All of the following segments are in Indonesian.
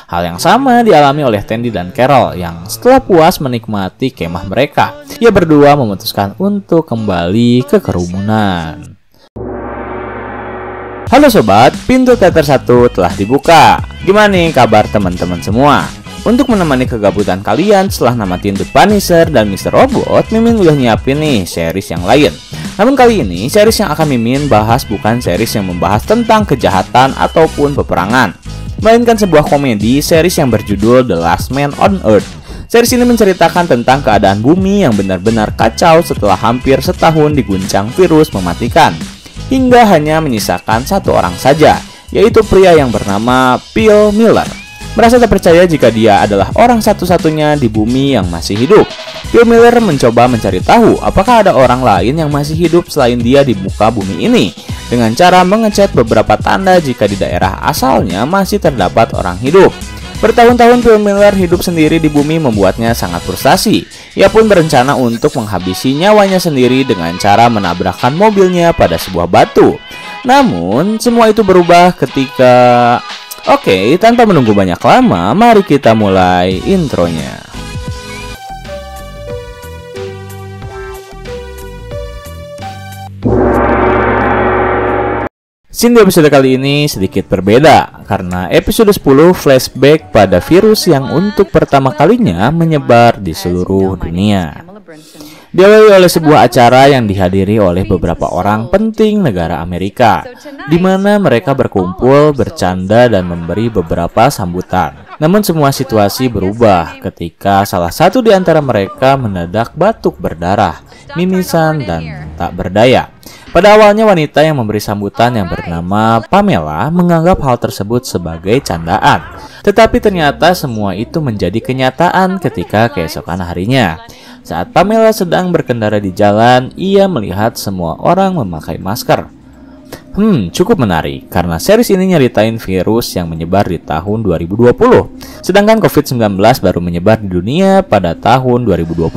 Hal yang sama dialami oleh Tandy dan Carol yang setelah puas menikmati kemah mereka, ia berdua memutuskan untuk kembali ke kerumunan. Halo sobat, pintu teater 1 telah dibuka. Gimana nih kabar teman-teman semua? Untuk menemani kegabutan kalian setelah namatin The Punisher dan Mr. Robot, Mimin udah nyiapin nih series yang lain. Namun kali ini, series yang akan Mimin bahas bukan series yang membahas tentang kejahatan ataupun peperangan, melainkan sebuah komedi series yang berjudul The Last Man on Earth. Series ini menceritakan tentang keadaan bumi yang benar-benar kacau setelah hampir setahun diguncang virus mematikan, hingga hanya menyisakan satu orang saja, yaitu pria yang bernama Phil Miller. Merasa tak percaya jika dia adalah orang satu-satunya di bumi yang masih hidup, Phil Miller mencoba mencari tahu apakah ada orang lain yang masih hidup selain dia di muka bumi ini, dengan cara mengecek beberapa tanda jika di daerah asalnya masih terdapat orang hidup. Bertahun-tahun Phil Miller hidup sendiri di bumi membuatnya sangat frustasi. Ia pun berencana untuk menghabisi nyawanya sendiri dengan cara menabrakkan mobilnya pada sebuah batu. Namun, semua itu berubah ketika... Oke, tanpa menunggu banyak lama, mari kita mulai intronya. Scene di episode kali ini sedikit berbeda, karena episode 10 flashback pada virus yang untuk pertama kalinya menyebar di seluruh dunia. Diawali oleh sebuah acara yang dihadiri oleh beberapa orang penting negara Amerika, di mana mereka berkumpul, bercanda, dan memberi beberapa sambutan. Namun semua situasi berubah ketika salah satu di antara mereka mendadak batuk berdarah, mimisan, dan tak berdaya. Pada awalnya wanita yang memberi sambutan yang bernama Pamela menganggap hal tersebut sebagai candaan. Tetapi ternyata semua itu menjadi kenyataan ketika keesokan harinya. Saat Pamela sedang berkendara di jalan, ia melihat semua orang memakai masker. Cukup menarik, karena series ini nyeritain virus yang menyebar di tahun 2020. Sedangkan COVID-19 baru menyebar di dunia pada tahun 2020.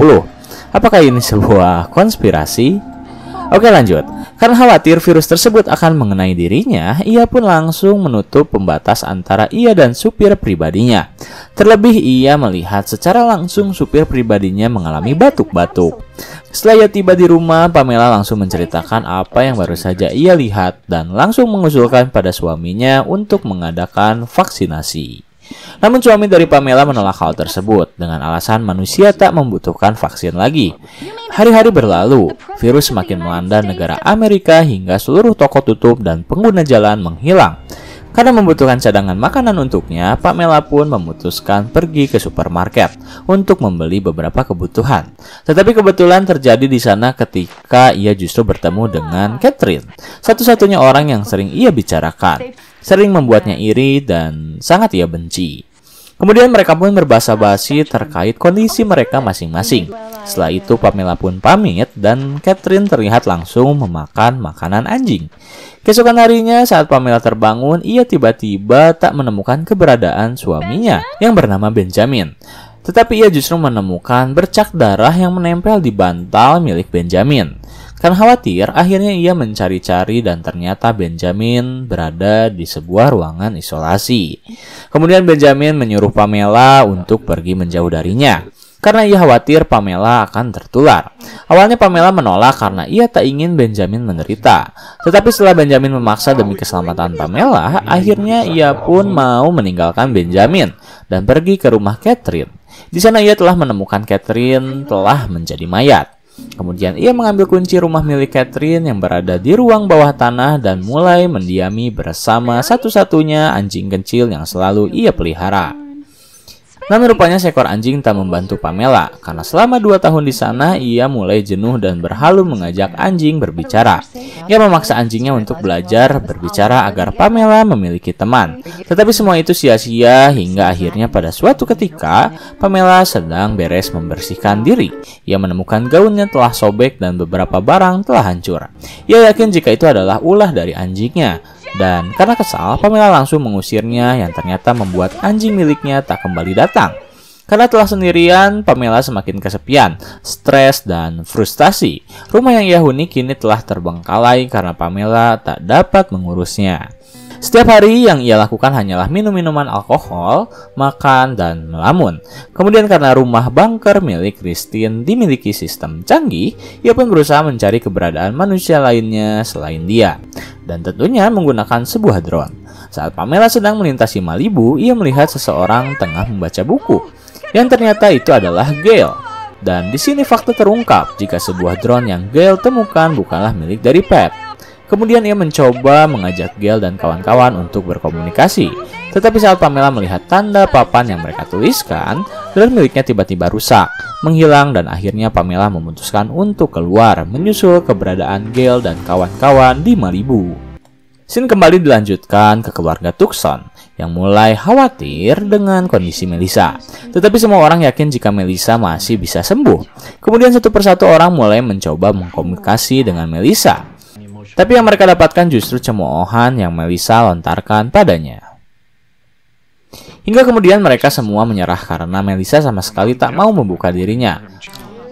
Apakah ini sebuah konspirasi? Oke lanjut, karena khawatir virus tersebut akan mengenai dirinya, ia pun langsung menutup pembatas antara ia dan supir pribadinya. Terlebih ia melihat secara langsung supir pribadinya mengalami batuk-batuk. Setelah ia tiba di rumah, Pamela langsung menceritakan apa yang baru saja ia lihat dan langsung mengusulkan pada suaminya untuk mengadakan vaksinasi. Namun suami dari Pamela menolak hal tersebut dengan alasan manusia tak membutuhkan vaksin lagi. Hari-hari berlalu, virus semakin melanda negara Amerika hingga seluruh toko tutup dan pengguna jalan menghilang. Karena membutuhkan cadangan makanan untuknya, Pamela pun memutuskan pergi ke supermarket untuk membeli beberapa kebutuhan. Tetapi kebetulan terjadi di sana ketika ia justru bertemu dengan Catherine, satu-satunya orang yang sering ia bicarakan. Sering membuatnya iri dan sangat ia benci. Kemudian mereka pun berbasa-basi terkait kondisi mereka masing-masing. Setelah itu Pamela pun pamit dan Catherine terlihat langsung memakan makanan anjing. Keesokan harinya saat Pamela terbangun, ia tiba-tiba tak menemukan keberadaan suaminya yang bernama Benjamin. Tetapi ia justru menemukan bercak darah yang menempel di bantal milik Benjamin. Karena khawatir, akhirnya ia mencari-cari dan ternyata Benjamin berada di sebuah ruangan isolasi. Kemudian Benjamin menyuruh Pamela untuk pergi menjauh darinya, karena ia khawatir Pamela akan tertular. Awalnya Pamela menolak karena ia tak ingin Benjamin menderita. Tetapi setelah Benjamin memaksa demi keselamatan Pamela, akhirnya ia pun mau meninggalkan Benjamin dan pergi ke rumah Catherine. Di sana ia telah menemukan Catherine telah menjadi mayat. Kemudian ia mengambil kunci rumah milik Catherine yang berada di ruang bawah tanah dan mulai mendiami bersama satu-satunya anjing kecil yang selalu ia pelihara. Namun rupanya seekor anjing tak membantu Pamela, karena selama 2 tahun di sana ia mulai jenuh dan berhalu mengajak anjing berbicara. Ia memaksa anjingnya untuk belajar berbicara agar Pamela memiliki teman. Tetapi semua itu sia-sia hingga akhirnya pada suatu ketika Pamela sedang beres membersihkan diri. Ia menemukan gaunnya telah sobek dan beberapa barang telah hancur. Ia yakin jika itu adalah ulah dari anjingnya. Dan karena kesal, Pamela langsung mengusirnya yang ternyata membuat anjing miliknya tak kembali datang. Karena telah sendirian, Pamela semakin kesepian, stres, dan frustasi. Rumah yang ia huni kini telah terbengkalai karena Pamela tak dapat mengurusnya. Setiap hari yang ia lakukan hanyalah minum minuman alkohol, makan, dan melamun. Kemudian karena rumah bunker milik Christine dimiliki sistem canggih, ia pun berusaha mencari keberadaan manusia lainnya selain dia. Dan tentunya menggunakan sebuah drone. Saat Pamela sedang melintasi Malibu, ia melihat seseorang tengah membaca buku. Yang ternyata itu adalah Gail. Dan di sini fakta terungkap jika sebuah drone yang Gail temukan bukanlah milik dari Pat. Kemudian ia mencoba mengajak Gail dan kawan-kawan untuk berkomunikasi. Tetapi saat Pamela melihat tanda papan yang mereka tuliskan, drone miliknya tiba-tiba rusak, menghilang, dan akhirnya Pamela memutuskan untuk keluar menyusul keberadaan Gail dan kawan-kawan di Malibu. Scene kembali dilanjutkan ke keluarga Tucson yang mulai khawatir dengan kondisi Melissa. Tetapi semua orang yakin jika Melissa masih bisa sembuh. Kemudian satu persatu orang mulai mencoba mengkomunikasi dengan Melissa. Tapi yang mereka dapatkan justru cemoohan yang Melissa lontarkan padanya. Hingga kemudian mereka semua menyerah karena Melissa sama sekali tak mau membuka dirinya.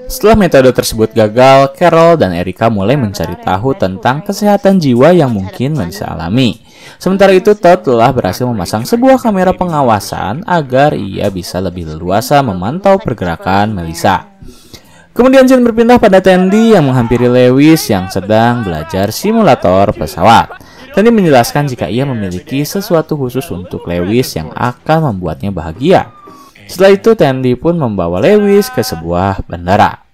Setelah metode tersebut gagal, Carol dan Erica mulai mencari tahu tentang kesehatan jiwa yang mungkin Melissa alami. Sementara itu, Todd telah berhasil memasang sebuah kamera pengawasan agar ia bisa lebih leluasa memantau pergerakan Melissa. Kemudian scene berpindah pada Tandy yang menghampiri Lewis yang sedang belajar simulator pesawat. Tandy menjelaskan jika ia memiliki sesuatu khusus untuk Lewis yang akan membuatnya bahagia. Setelah itu, Tandy pun membawa Lewis ke sebuah bandara.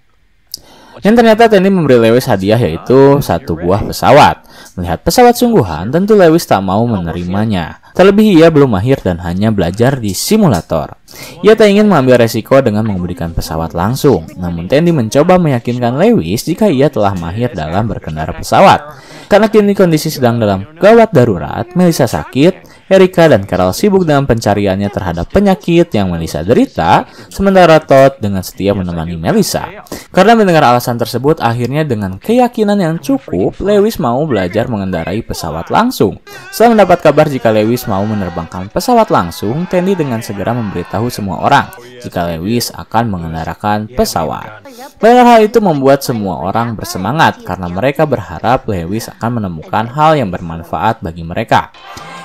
Yang ternyata Tandy memberi Lewis hadiah yaitu satu buah pesawat. Melihat pesawat sungguhan, tentu Lewis tak mau menerimanya. Terlebih ia belum mahir dan hanya belajar di simulator. Ia tak ingin mengambil resiko dengan mengemudikan pesawat langsung. Namun Tandy mencoba meyakinkan Lewis jika ia telah mahir dalam berkendara pesawat. Karena kini kondisi sedang dalam gawat darurat, Melissa sakit, Erica dan Carol sibuk dengan pencariannya terhadap penyakit yang Melissa derita, sementara Todd dengan setia menemani Melissa. Karena mendengar alasan tersebut, akhirnya dengan keyakinan yang cukup, Lewis mau belajar mengendarai pesawat langsung. Setelah mendapat kabar jika Lewis mau menerbangkan pesawat langsung, Tandy dengan segera memberitahu semua orang jika Lewis akan mengendarakan pesawat. Mendengar hal itu membuat semua orang bersemangat karena mereka berharap Lewis akan menemukan hal yang bermanfaat bagi mereka.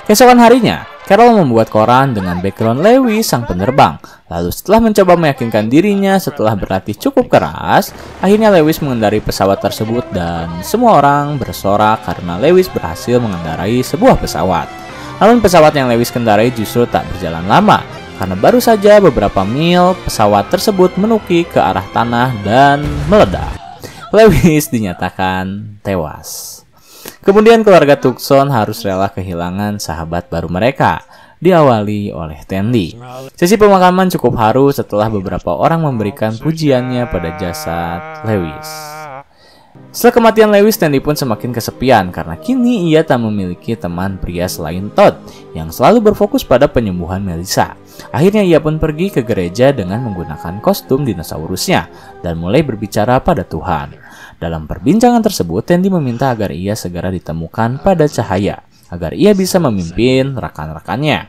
Keesokan harinya, Carol membuat koran dengan background Lewis sang penerbang. Lalu setelah mencoba meyakinkan dirinya setelah berlatih cukup keras, akhirnya Lewis mengendarai pesawat tersebut dan semua orang bersorak karena Lewis berhasil mengendarai sebuah pesawat. Namun pesawat yang Lewis kendarai justru tak berjalan lama, karena baru saja beberapa mil pesawat tersebut menukik ke arah tanah dan meledak. Lewis dinyatakan tewas. Kemudian keluarga Tucson harus rela kehilangan sahabat baru mereka, diawali oleh Tandy. Sesi pemakaman cukup haru setelah beberapa orang memberikan pujiannya pada jasad Lewis. Setelah kematian Lewis, Tandy pun semakin kesepian karena kini ia tak memiliki teman pria selain Todd yang selalu berfokus pada penyembuhan Melissa. Akhirnya ia pun pergi ke gereja dengan menggunakan kostum dinosaurusnya dan mulai berbicara pada Tuhan. Dalam perbincangan tersebut, Tandy meminta agar ia segera ditemukan pada cahaya, agar ia bisa memimpin rekan-rekannya.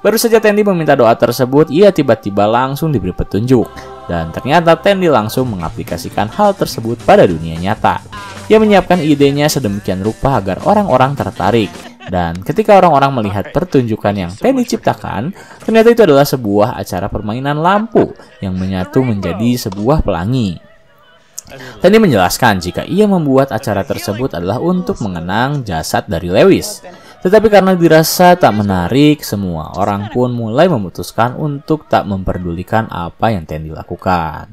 Baru saja Tandy meminta doa tersebut, ia tiba-tiba langsung diberi petunjuk. Dan ternyata Tandy langsung mengaplikasikan hal tersebut pada dunia nyata. Ia menyiapkan idenya sedemikian rupa agar orang-orang tertarik. Dan ketika orang-orang melihat pertunjukan yang Tandy ciptakan, ternyata itu adalah sebuah acara permainan lampu yang menyatu menjadi sebuah pelangi. Tandy menjelaskan jika ia membuat acara tersebut adalah untuk mengenang jasad dari Lewis. Tetapi karena dirasa tak menarik, semua orang pun mulai memutuskan untuk tak memperdulikan apa yang Tandy lakukan.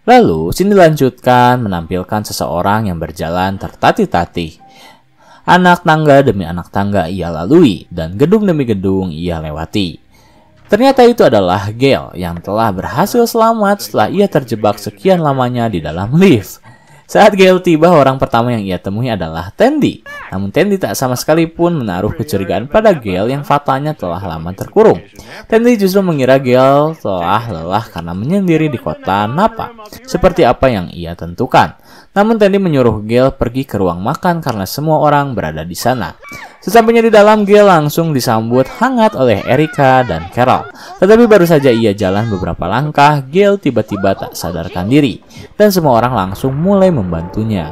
Lalu, scene dilanjutkan menampilkan seseorang yang berjalan tertatih-tatih. Anak tangga demi anak tangga ia lalui, dan gedung demi gedung ia lewati. Ternyata itu adalah Gail yang telah berhasil selamat setelah ia terjebak sekian lamanya di dalam lift. Saat Gail tiba, orang pertama yang ia temui adalah Tandy. Namun Tandy tak sama sekali pun menaruh kecurigaan pada Gail yang faktanya telah lama terkurung. Tandy justru mengira Gail telah lelah karena menyendiri di kota Napa, seperti apa yang ia tentukan. Namun Tandy menyuruh Gail pergi ke ruang makan karena semua orang berada di sana. Sesampainya di dalam, Gail langsung disambut hangat oleh Erica dan Carol. Tetapi baru saja ia jalan beberapa langkah, Gail tiba-tiba tak sadarkan diri. Dan semua orang langsung mulai membantunya.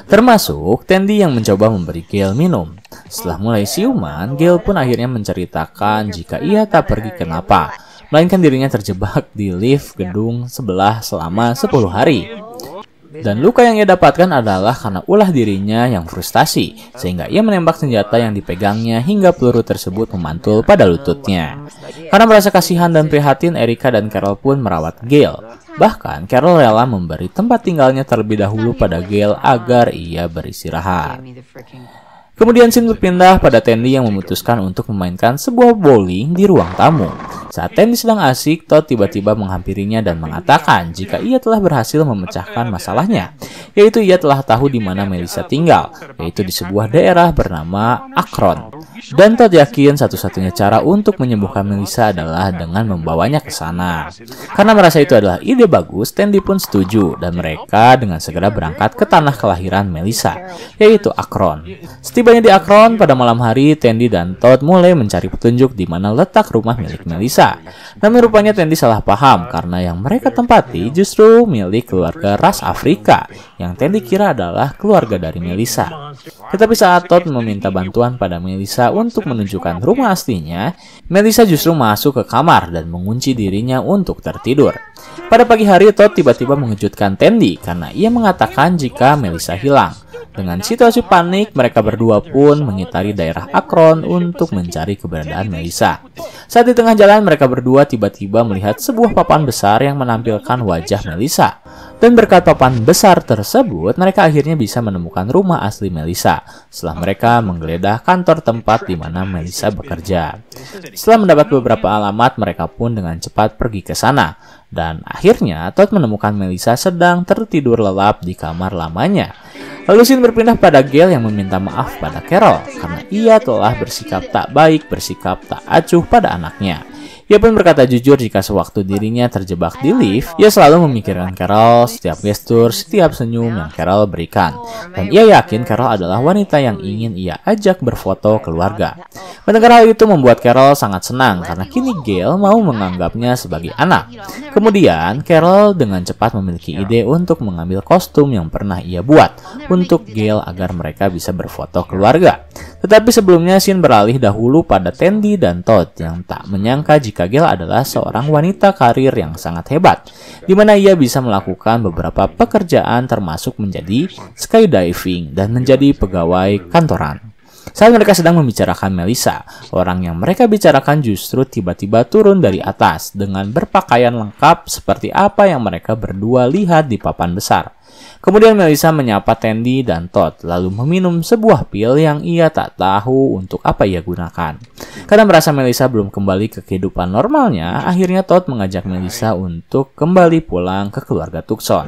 Termasuk Tandy yang mencoba memberi Gail minum. Setelah mulai siuman, Gail pun akhirnya menceritakan jika ia tak pergi kenapa, melainkan dirinya terjebak di lift gedung sebelah selama 10 hari. Dan luka yang ia dapatkan adalah karena ulah dirinya yang frustasi, sehingga ia menembak senjata yang dipegangnya hingga peluru tersebut memantul pada lututnya. Karena merasa kasihan dan prihatin, Erica dan Carol pun merawat Gail. Bahkan, Carol rela memberi tempat tinggalnya terlebih dahulu pada Gail agar ia beristirahat. Kemudian scene berpindah pada Tandy yang memutuskan untuk memainkan sebuah bowling di ruang tamu. Saat Tandy sedang asik, Todd tiba-tiba menghampirinya dan mengatakan jika ia telah berhasil memecahkan masalahnya, yaitu ia telah tahu di mana Melissa tinggal, yaitu di sebuah daerah bernama Akron. Dan Todd yakin satu-satunya cara untuk menyembuhkan Melissa adalah dengan membawanya ke sana. Karena merasa itu adalah ide bagus, Tandy pun setuju dan mereka dengan segera berangkat ke tanah kelahiran Melissa, yaitu Akron. Setibanya di Akron pada malam hari, Tandy dan Todd mulai mencari petunjuk di mana letak rumah milik Melissa. Namun rupanya Tandy salah paham karena yang mereka tempati justru milik keluarga ras Afrika yang Tandy kira adalah keluarga dari Melissa. Tetapi saat Todd meminta bantuan pada Melissa untuk menunjukkan rumah aslinya, Melissa justru masuk ke kamar dan mengunci dirinya untuk tertidur. Pada pagi hari, Todd tiba-tiba mengejutkan Tandy karena ia mengatakan jika Melissa hilang. Dengan situasi panik, mereka berdua pun mengitari daerah Akron untuk mencari keberadaan Melissa. Saat di tengah jalan, mereka berdua tiba-tiba melihat sebuah papan besar yang menampilkan wajah Melissa. Dan berkat papan besar tersebut, mereka akhirnya bisa menemukan rumah asli Melissa setelah mereka menggeledah kantor tempat di mana Melissa bekerja. Setelah mendapat beberapa alamat, mereka pun dengan cepat pergi ke sana. Dan akhirnya, Todd menemukan Melissa sedang tertidur lelap di kamar lamanya. Lalu scene berpindah pada Gail yang meminta maaf pada Carol karena ia telah bersikap tak baik, bersikap tak acuh pada anaknya. Ia pun berkata jujur jika sewaktu dirinya terjebak di lift, ia selalu memikirkan Carol setiap gestur, setiap senyum yang Carol berikan. Dan ia yakin Carol adalah wanita yang ingin ia ajak berfoto keluarga. Mendengar hal itu membuat Carol sangat senang karena kini Gail mau menganggapnya sebagai anak. Kemudian, Carol dengan cepat memiliki ide untuk mengambil kostum yang pernah ia buat untuk Gail agar mereka bisa berfoto keluarga. Tetapi sebelumnya scene beralih dahulu pada Tandy dan Todd yang tak menyangka jika Gail adalah seorang wanita karir yang sangat hebat, di mana ia bisa melakukan beberapa pekerjaan termasuk menjadi skydiving dan menjadi pegawai kantoran. Saat mereka sedang membicarakan Melissa, orang yang mereka bicarakan justru tiba-tiba turun dari atas dengan berpakaian lengkap seperti apa yang mereka berdua lihat di papan besar. Kemudian Melissa menyapa Tandy dan Todd lalu meminum sebuah pil yang ia tak tahu untuk apa ia gunakan. Karena merasa Melissa belum kembali ke kehidupan normalnya, akhirnya Todd mengajak Melissa untuk kembali pulang ke keluarga Tucson.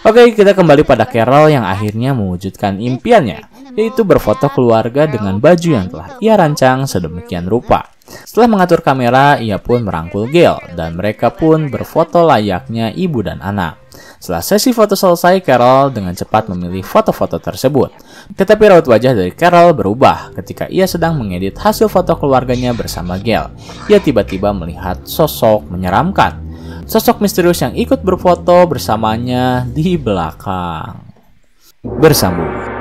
Oke, kita kembali pada Carol yang akhirnya mewujudkan impiannya, yaitu berfoto keluarga dengan baju yang telah ia rancang sedemikian rupa. Setelah mengatur kamera, ia pun merangkul Gail dan mereka pun berfoto layaknya ibu dan anak. Setelah sesi foto selesai, Carol dengan cepat memilih foto-foto tersebut. Tetapi raut wajah dari Carol berubah ketika ia sedang mengedit hasil foto keluarganya bersama Gail. Ia tiba-tiba melihat sosok menyeramkan. Sosok misterius yang ikut berfoto bersamanya di belakang. Bersambung.